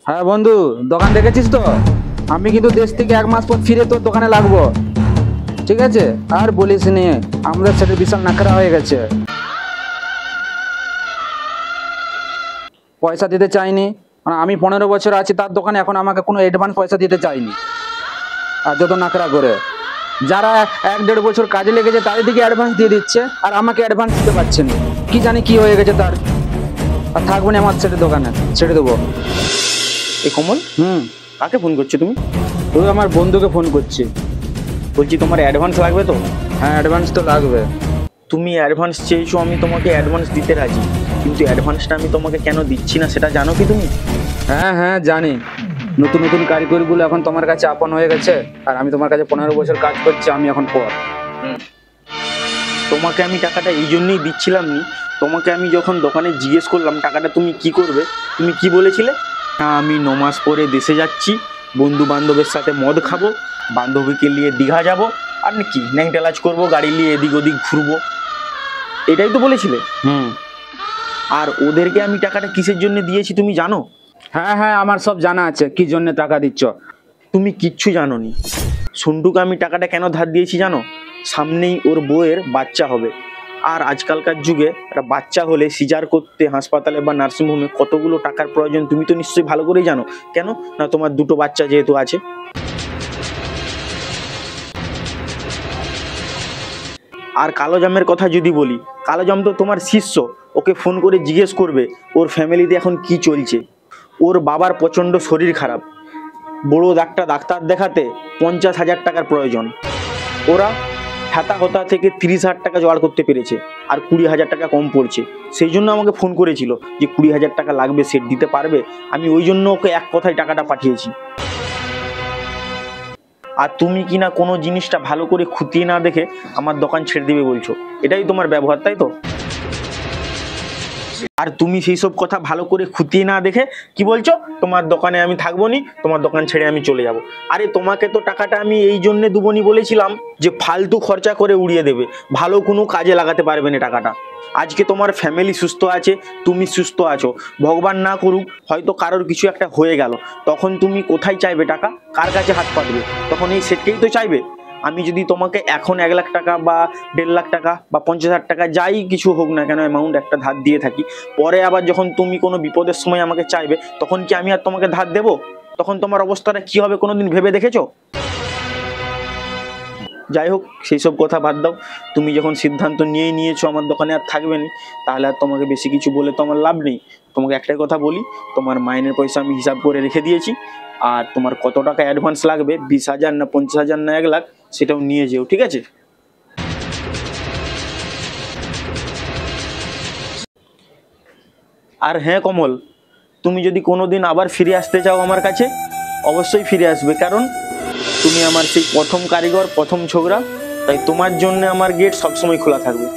হ্যাঁ বন্ধু, দোকান দেখেছিস তো? আমি কিন্তু দেশ থেকে 1 মাস পর ফিরে তোর দোকানে লাগবো, ঠিক আছে? আর বলিস নি, আমাদের সাথে বিশাল নাকড়া হয়ে গেছে। পয়সা দিতে চাইনি, মানে আমি 15 বছর আছি তার দোকানে, এখন আমাকে কোনো অ্যাডভান্স পয়সা দিতে চাইনি। আর যত নাকড়া করে, যারা 1-1.5 বছর কাজে লেগেছে তাদের দিকে অ্যাডভান্স দিয়ে দিচ্ছে, আর আমাকে অ্যাডভান্স দিতে পারছে না। কি জানি কি হয়ে গেছে তার। আর থাকবো না আমার সেটের দোকানে, ছেড়ে দেবো। এ কমল, কাকে ফোন করছো তুমি? ওই আমার বন্ধুকে ফোন করছি। বলছি তোমার অ্যাডভান্স লাগবে তো? হ্যাঁ, অ্যাডভান্স তো লাগবে। তুমি অ্যাডভান্স চেয়েছো, আমি তোমাকে অ্যাডভান্স দিতে রাজি, কিন্তু অ্যাডভান্সটা আমি তোমাকে কেন দিচ্ছি না সেটা জানো কি তুমি? হ্যাঁ হ্যাঁ জানি, নতুন নতুন কারিগরিগুলো এখন তোমার কাছে আপন হয়ে গেছে, আর আমি তোমার কাছে 15 বছর কাজ করছি, আমি এখন পর। তোমাকে আমি টাকাটা এই জন্যই দিচ্ছিলাম নি। তোমাকে আমি যখন দোকানে জিজ্ঞেস করলাম টাকাটা তুমি কি করবে, তুমি কি বলেছিলে? না, আমি 9 মাস পরে দেশে যাচ্ছি, বন্ধু বান্ধবের সাথে মদ খাবো, বান্ধবীকে নিয়ে দীঘা যাব, আর কি ন্যাংটালাজ করবো, গাড়ি নিয়ে এদিক ওদিক ঘুরবো, এটাই তো বলেছিলে। আর ওদেরকে আমি টাকাটা কিসের জন্য দিয়েছি তুমি জানো? হ্যাঁ হ্যাঁ, আমার সব জানা আছে কি জন্য টাকা দিচ্ছ। তুমি কিচ্ছু জানো নি। সন্টুকে আমি টাকাটা কেন ধার দিয়েছি জানো? সামনেই ওর বউয়ের বাচ্চা হবে, আর আজকালকার যুগে একটা বাচ্চা হলে সিজার করতে হাসপাতালে বা নার্সিংহোমে কতগুলো টাকার প্রয়োজন তুমি তো নিশ্চয়ই ভালো করেই জানো। কেন না, তোমার 2টো বাচ্চা যেহেতু আছে। আর কালোজামের কথা যদি বলি, কালোজাম তো তোমার শিষ্য, ওকে ফোন করে জিজ্ঞেস করবে ওর ফ্যামিলিতে এখন কি চলছে। ওর বাবার প্রচণ্ড শরীর খারাপ, বড় ডাক্তার দেখাতে 50,000 টাকার প্রয়োজন। ওরা হাতা হতা থেকে 30,000 টাকা জোগাড় করতে পেরেছে, আর 20,000 টাকা কম পড়ছে। সেই জন্য আমাকে ফোন করেছিল যে 20,000 টাকা লাগবে, সেট দিতে পারবে? আমি ওই জন্য ওকে এক কথায় টাকাটা পাঠিয়েছি। আর তুমি কিনা কোনো জিনিসটা ভালো করে খুঁটিয়ে না দেখে আমার দোকান ছেড়ে দিবে বলছো, এটাই তোমার ব্যবহার, তাই তো? আর তুমি সেই সব কথা ভালো করে খুঁটিয়ে না দেখে কি বলছো, তোমার দোকানে আমি থাকবো নি, তোমার দোকান ছেড়ে আমি চলে যাব। আরে তোমাকে তো টাকাটা আমি এই জন্যে দুবনি বলেছিলাম যে ফালতু খরচা করে উড়িয়ে দেবে, ভালো কোনো কাজে লাগাতে পারবে না টাকাটা। আজকে তোমার ফ্যামিলি সুস্থ আছে, তুমি সুস্থ আছো, ভগবান না করুক হয়তো কারোর কিছু একটা হয়ে গেল, তখন তুমি কোথায় চাইবে টাকা, কার কাছে হাত পাতবে? তখন এই সেটকেই তো চাইবে। আমি যদি তোমাকে এখন 1 লাখ টাকা বা 1.5 লাখ টাকা বা 50,000 টাকা যাই কিছু হোক না কেন অ্যামাউন্ট একটা ধার দিয়ে থাকি, পরে আবার যখন তুমি কোনো বিপদের সময় আমাকে চাইবে, তখন কি আমি আর তোমাকে ধার দেব? তখন তোমার অবস্থাটা কি হবে কোনোদিন ভেবে দেখেছো? যাই হোক, সেই সব কথা বাদ দাও। তুমি যখন সিদ্ধান্ত নিয়েই নিয়েছো আমার দোকানে আর থাকবে না, তাহলে আর তোমাকে বেশি কিছু বলে তো আমার লাভ নেই। তোমাকে একটাই কথা বলি, তোমার মাইনের পয়সা আমি হিসাব করে রেখে দিয়েছি, আর তোমার কত টাকা অ্যাডভান্স লাগবে, 20,000 না 50,000 না 1 লাখ, সেটাও নিয়ে যেও, ঠিক আছে? আর হ্যাঁ কমল, তুমি যদি কোনোদিন আবার ফিরে আসতে চাও আমার কাছে, অবশ্যই ফিরে আসবে, কারণ তুমি আমার সেই প্রথম কারিগর, প্রথম ছোকরা, তাই তোমার জন্য আমার গেট সবসময় খোলা থাকবে।